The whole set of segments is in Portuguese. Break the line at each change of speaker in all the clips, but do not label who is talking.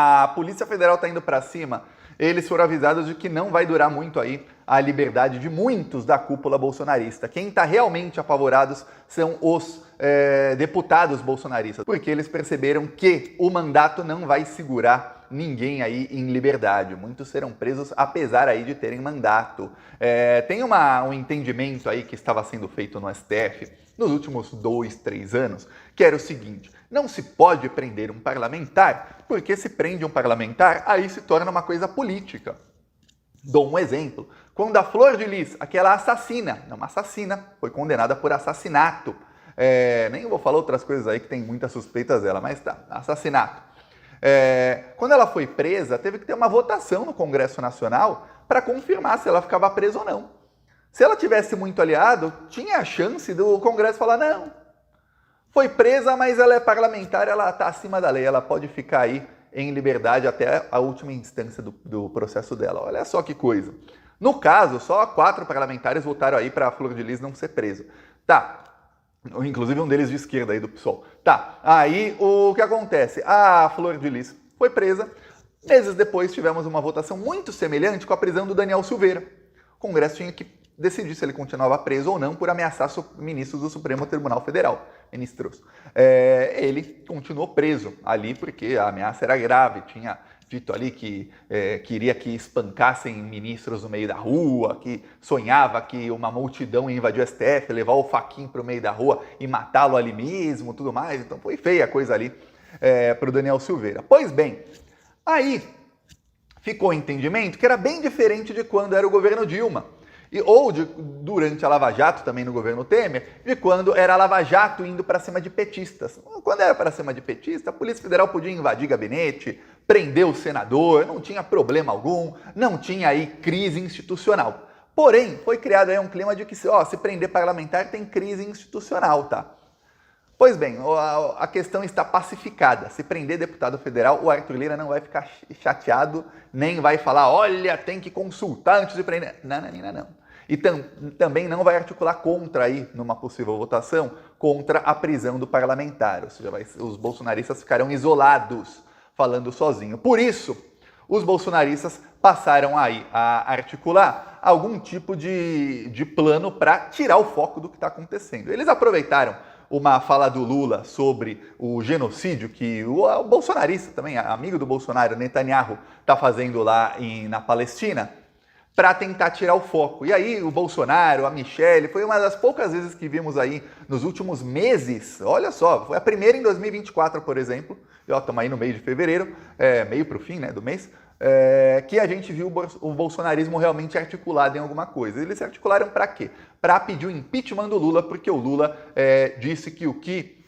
A Polícia Federal está indo para cima, eles foram avisados de que não vai durar muito aí a liberdade de muitos da cúpula bolsonarista. Quem está realmente apavorados são os deputados bolsonaristas, porque eles perceberam que o mandato não vai segurar ninguém aí em liberdade. Muitos serão presos apesar aí de terem mandato. Tem um entendimento aí que estava sendo feito no STF nos últimos 2, 3 anos, que era o seguinte: não se pode prender um parlamentar, porque se prende um parlamentar, aí se torna uma coisa política. Dou um exemplo. Quando a Flor de Lis, aquela assassina, não assassina, foi condenada por assassinato. Nem vou falar outras coisas aí que tem muitas suspeitas dela, mas tá, assassinato. Quando ela foi presa, teve que ter uma votação no Congresso Nacional para confirmar se ela ficava presa ou não. Se ela tivesse muito aliado, tinha a chance do Congresso falar: não, foi presa, mas ela é parlamentar, ela está acima da lei, ela pode ficar aí em liberdade até a última instância do processo dela. Olha só que coisa. No caso, só 4 parlamentares votaram aí para a Flor de Lis não ser presa. Tá, inclusive um deles de esquerda aí do PSOL. Tá, aí o que acontece? A Flor de Lis foi presa, meses depois tivemos uma votação muito semelhante com a prisão do Daniel Silveira. O Congresso tinha que decidir se ele continuava preso ou não por ameaçar ministros do Supremo Tribunal Federal. Ministros. Ele continuou preso ali porque a ameaça era grave, tinha dito ali que queria que espancassem ministros no meio da rua, que sonhava que uma multidão ia invadir o STF, levar o faquinho para o meio da rua e matá-lo ali mesmo, tudo mais. Então foi feia a coisa ali para o Daniel Silveira. Pois bem, aí ficou o entendimento que era bem diferente de quando era o governo Dilma. Durante a Lava Jato, também no governo Temer, de quando era a Lava Jato indo para cima de petistas. Quando era para cima de petista, a Polícia Federal podia invadir gabinete, prender o senador, não tinha problema algum, não tinha aí crise institucional. Porém, foi criado aí um clima de que se prender parlamentar tem crise institucional, tá? Pois bem, a questão está pacificada. Se prender deputado federal, o Arthur Lira não vai ficar chateado, nem vai falar: olha, tem que consultar antes de prender. Não. E também não vai articular contra aí, numa possível votação, contra a prisão do parlamentar. Ou seja, os bolsonaristas ficarão isolados, falando sozinho. Por isso, os bolsonaristas passaram aí a articular algum tipo de plano para tirar o foco do que está acontecendo. Eles aproveitaram uma fala do Lula sobre o genocídio que o bolsonarista também, amigo do Bolsonaro, Netanyahu, está fazendo lá na Palestina, para tentar tirar o foco. E aí o Bolsonaro, a Michelle, foi uma das poucas vezes que vimos aí nos últimos meses, olha só, foi a primeira em 2024, por exemplo, estamos aí no mês de fevereiro, meio para o fim, né, do mês, que a gente viu o bolsonarismo realmente articulado em alguma coisa. Eles se articularam para quê? Para pedir o impeachment do Lula, porque o Lula disse que o que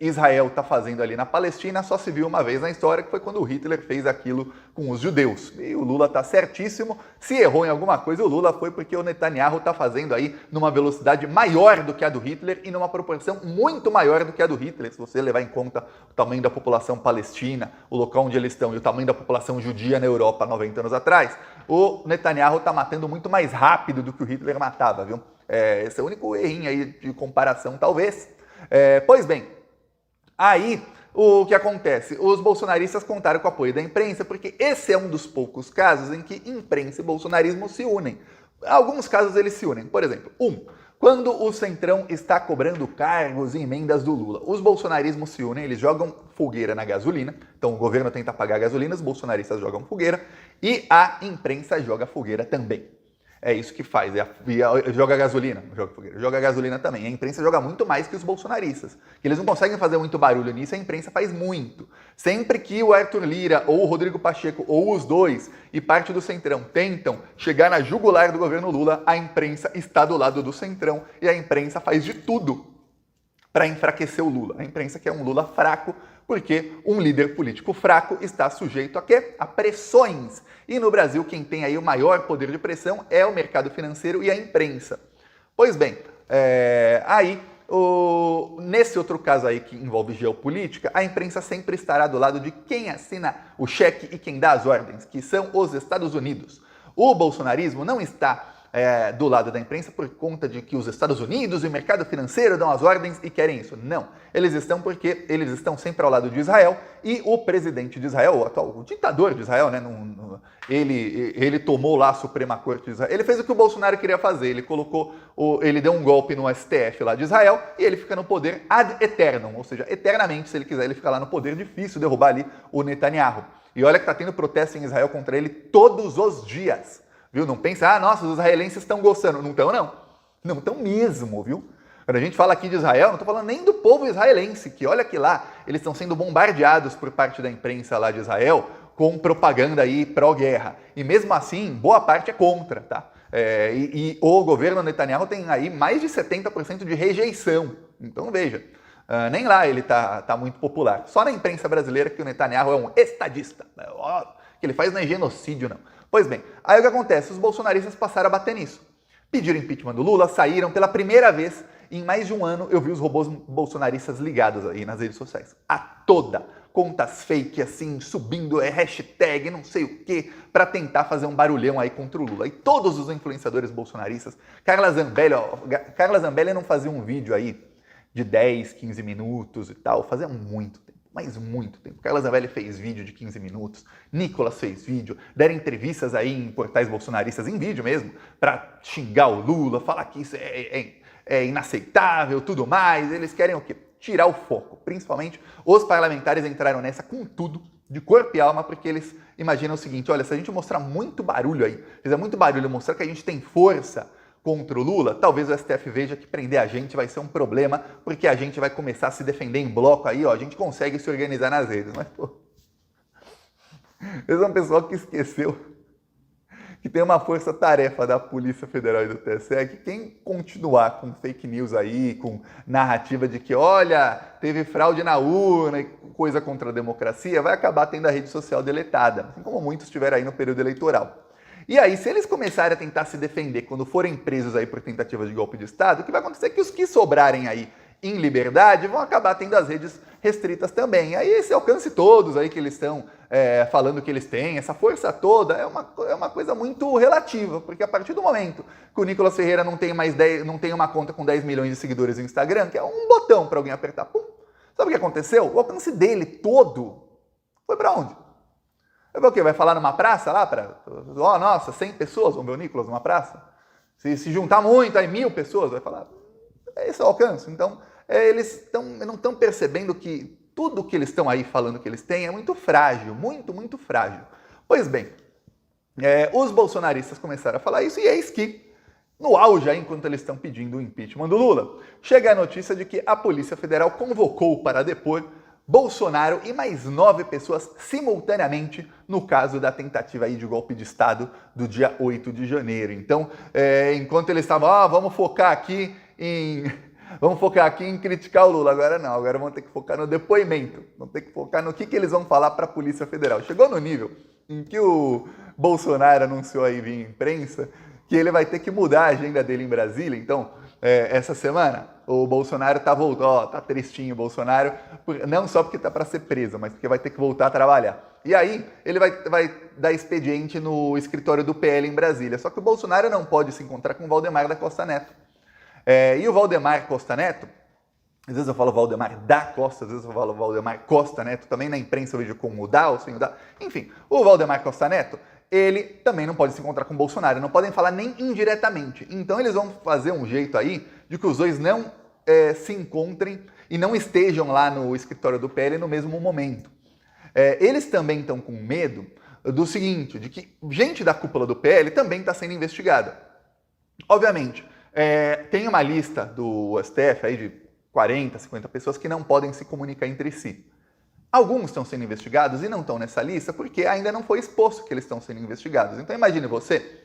Israel está fazendo ali na Palestina só se viu uma vez na história, que foi quando o Hitler fez aquilo com os judeus. E o Lula está certíssimo. Se errou em alguma coisa, o Lula foi porque o Netanyahu está fazendo aí numa velocidade maior do que a do Hitler e numa proporção muito maior do que a do Hitler, se você levar em conta o tamanho da população palestina, o local onde eles estão e o tamanho da população judia na Europa 90 anos atrás. O Netanyahu está matando muito mais rápido do que o Hitler matava, viu? Esse é o único errinho aí de comparação, talvez. Pois bem, aí, o que acontece? Os bolsonaristas contaram com o apoio da imprensa, porque esse é um dos poucos casos em que imprensa e bolsonarismo se unem. Alguns casos eles se unem. Por exemplo, quando o Centrão está cobrando cargos e emendas do Lula, os bolsonarismos se unem, eles jogam fogueira na gasolina. Então o governo tenta pagar gasolina, os bolsonaristas jogam fogueira e a imprensa joga fogueira também. É isso que faz, joga gasolina, joga gasolina também. A imprensa joga muito mais que os bolsonaristas, que eles não conseguem fazer muito barulho nisso, a imprensa faz muito. Sempre que o Arthur Lira, ou o Rodrigo Pacheco, ou os dois, e parte do Centrão tentam chegar na jugular do governo Lula, a imprensa está do lado do Centrão, e a imprensa faz de tudo para enfraquecer o Lula. A imprensa quer um Lula fraco, porque um líder político fraco está sujeito a quê? A pressões. E no Brasil, quem tem aí o maior poder de pressão é o mercado financeiro e a imprensa. Pois bem, nesse outro caso aí que envolve geopolítica, a imprensa sempre estará do lado de quem assina o cheque e quem dá as ordens, que são os Estados Unidos. O bolsonarismo não está do lado da imprensa por conta de que os Estados Unidos e o mercado financeiro dão as ordens e querem isso. Não. Eles estão porque eles estão sempre ao lado de Israel e o presidente de Israel, o ditador de Israel, né, ele tomou lá a Suprema Corte de Israel. Ele fez o que o Bolsonaro queria fazer. Ele deu um golpe no STF lá de Israel e ele fica no poder ad eternum, ou seja, eternamente, se ele quiser, ele fica lá no poder. Difícil derrubar ali o Netanyahu. E olha que está tendo protesto em Israel contra ele todos os dias. Viu? Não pensa, nossa, os israelenses estão gostando. Não estão, não. Não estão mesmo, viu? Quando a gente fala aqui de Israel, não estou falando nem do povo israelense, que olha que lá, eles estão sendo bombardeados por parte da imprensa lá de Israel com propaganda aí pró-guerra. E mesmo assim, boa parte é contra, tá? E o governo Netanyahu tem aí mais de 70% de rejeição. Então veja, nem lá ele tá muito popular. Só na imprensa brasileira que o Netanyahu é um estadista. Que ele faz não é genocídio, não. Pois bem, aí o que acontece? Os bolsonaristas passaram a bater nisso. Pediram impeachment do Lula, saíram pela primeira vez em mais de um ano. Eu vi os robôs bolsonaristas ligados aí nas redes sociais. A toda. Contas fake, assim, subindo hashtag, não sei o quê, para tentar fazer um barulhão aí contra o Lula. E todos os influenciadores bolsonaristas, Carla Zambelli não fazia um vídeo aí de 10, 15 minutos e tal, fazia muito tempo. Mas muito tempo. Carla Zambelli fez vídeo de 15 minutos, Nicolas fez vídeo, deram entrevistas aí em portais bolsonaristas, em vídeo mesmo, para xingar o Lula, falar que isso é inaceitável, tudo mais. Eles querem o quê? Tirar o foco. Principalmente os parlamentares entraram nessa com tudo, de corpo e alma, porque eles imaginam o seguinte, olha, se a gente mostrar muito barulho aí, fizer muito barulho, mostrar que a gente tem força contra o Lula, talvez o STF veja que prender a gente vai ser um problema, porque a gente vai começar a se defender em bloco aí, ó, a gente consegue se organizar nas redes. Mas, pô, esse é um pessoal que esqueceu que tem uma força-tarefa da Polícia Federal e do TSE, que quem continuar com fake news aí, com narrativa de que, olha, teve fraude na urna e coisa contra a democracia, vai acabar tendo a rede social deletada, assim como muitos tiveram aí no período eleitoral. E aí, se eles começarem a tentar se defender quando forem presos aí por tentativa de golpe de Estado, o que vai acontecer é que os que sobrarem aí em liberdade vão acabar tendo as redes restritas também. Aí esse alcance todos aí que eles estão falando que eles têm, essa força toda, é uma coisa muito relativa, porque a partir do momento que o Nicolas Ferreira não tem uma conta com 10 milhões de seguidores no Instagram, que é um botão para alguém apertar, pum, sabe o que aconteceu? O alcance dele todo foi para onde? Vai ver o quê? Vai falar numa praça lá? Nossa, 100 pessoas vão ver o Nicolas numa praça? Se juntar muito, aí 1000 pessoas, vai falar. Esse é o alcance. Então, eles não estão percebendo que tudo que eles estão aí falando que eles têm é muito frágil, muito, muito frágil. Pois bem, os bolsonaristas começaram a falar isso e eis que, no auge, aí, enquanto eles estão pedindo o impeachment do Lula, chega a notícia de que a Polícia Federal convocou para depor Bolsonaro e mais 9 pessoas simultaneamente no caso da tentativa aí de golpe de Estado do dia 8 de janeiro. Então, enquanto eles estavam, vamos focar aqui em criticar o Lula, agora não, agora vamos ter que focar no depoimento, vamos ter que focar no que eles vão falar para a Polícia Federal. Chegou no nível em que o Bolsonaro anunciou aí via imprensa que ele vai ter que mudar a agenda dele em Brasília. Então, essa semana, o Bolsonaro tá voltando, tá tristinho o Bolsonaro, não só porque tá para ser preso, mas porque vai ter que voltar a trabalhar. E aí, ele vai dar expediente no escritório do PL em Brasília. Só que o Bolsonaro não pode se encontrar com o Valdemar da Costa Neto. E o Valdemar Costa Neto, às vezes eu falo Valdemar da Costa, às vezes eu falo Valdemar Costa Neto, também na imprensa eu vejo com o da ou sem o da. Enfim, o Valdemar Costa Neto, ele também não pode se encontrar com o Bolsonaro, não podem falar nem indiretamente. Então eles vão fazer um jeito aí de que os dois não se encontrem e não estejam lá no escritório do PL no mesmo momento. Eles também estão com medo do seguinte, de que gente da cúpula do PL também está sendo investigada. Obviamente, tem uma lista do STF aí de 40, 50 pessoas que não podem se comunicar entre si. Alguns estão sendo investigados e não estão nessa lista porque ainda não foi exposto que eles estão sendo investigados. Então imagine você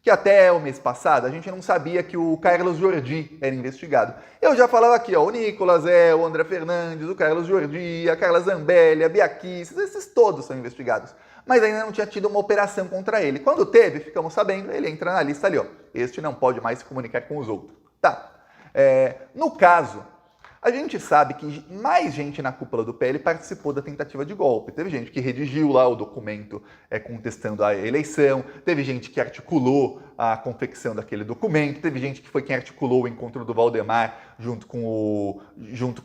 que até o mês passado a gente não sabia que o Carlos Jordi era investigado. Eu já falava aqui, o Nicolas, o André Fernandes, o Carlos Jordi, a Carla Zambelli, a Bia Kicis, esses todos são investigados. Mas ainda não tinha tido uma operação contra ele. Quando teve, ficamos sabendo, ele entra na lista ali, este não pode mais se comunicar com os outros. Tá. No caso, A gente sabe que mais gente na cúpula do PL participou da tentativa de golpe. Teve gente que redigiu lá o documento contestando a eleição, teve gente que articulou a confecção daquele documento, teve gente que foi quem articulou o encontro do Valdemar junto com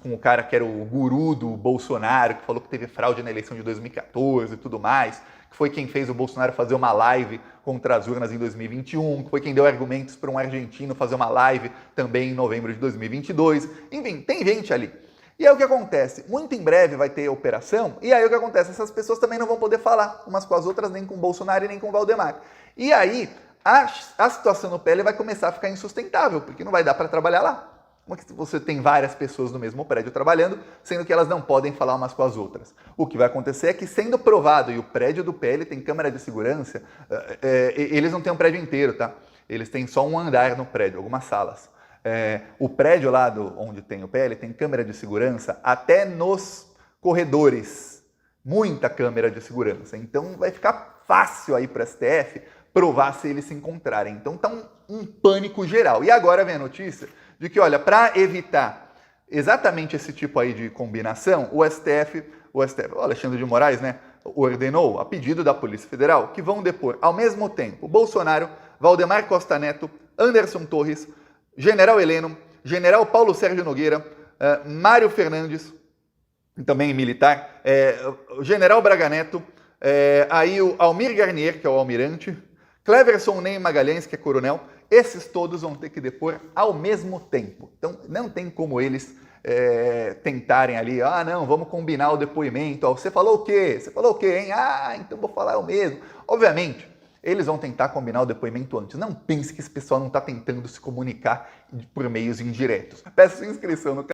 o cara que era o guru do Bolsonaro, que falou que teve fraude na eleição de 2014 e tudo mais, que foi quem fez o Bolsonaro fazer uma live contra as urnas em 2021, que foi quem deu argumentos para um argentino fazer uma live também em novembro de 2022. Enfim, tem gente ali. E aí o que acontece? Muito em breve vai ter operação, e aí o que acontece? Essas pessoas também não vão poder falar umas com as outras, nem com o Bolsonaro e nem com o Valdemar. E aí a situação no PL vai começar a ficar insustentável, porque não vai dar para trabalhar lá. Como é que você tem várias pessoas no mesmo prédio trabalhando, sendo que elas não podem falar umas com as outras? O que vai acontecer é que, sendo provado, e o prédio do PL tem câmera de segurança, eles não têm um prédio inteiro, tá? Eles têm só um andar no prédio, algumas salas. O prédio lá onde tem o PL tem câmera de segurança até nos corredores. Muita câmera de segurança. Então vai ficar fácil aí para o STF provar se eles se encontrarem. Então tá um pânico geral. E agora vem a notícia de que, olha, para evitar exatamente esse tipo aí de combinação, o Alexandre de Moraes, né, ordenou, a pedido da Polícia Federal, que vão depor ao mesmo tempo Bolsonaro, Valdemar Costa Neto, Anderson Torres, General Heleno, General Paulo Sérgio Nogueira, Mário Fernandes, também militar, General Braga Neto, aí o Almir Garnier, que é o almirante, Cleverson Ney Magalhães, que é coronel. Esses todos vão ter que depor ao mesmo tempo. Então, não tem como eles tentarem ali, não, vamos combinar o depoimento. Você falou o quê? Você falou o quê, hein? Então vou falar o mesmo. Obviamente, eles vão tentar combinar o depoimento antes. Não pense que esse pessoal não está tentando se comunicar por meios indiretos. Peço sua inscrição no canal.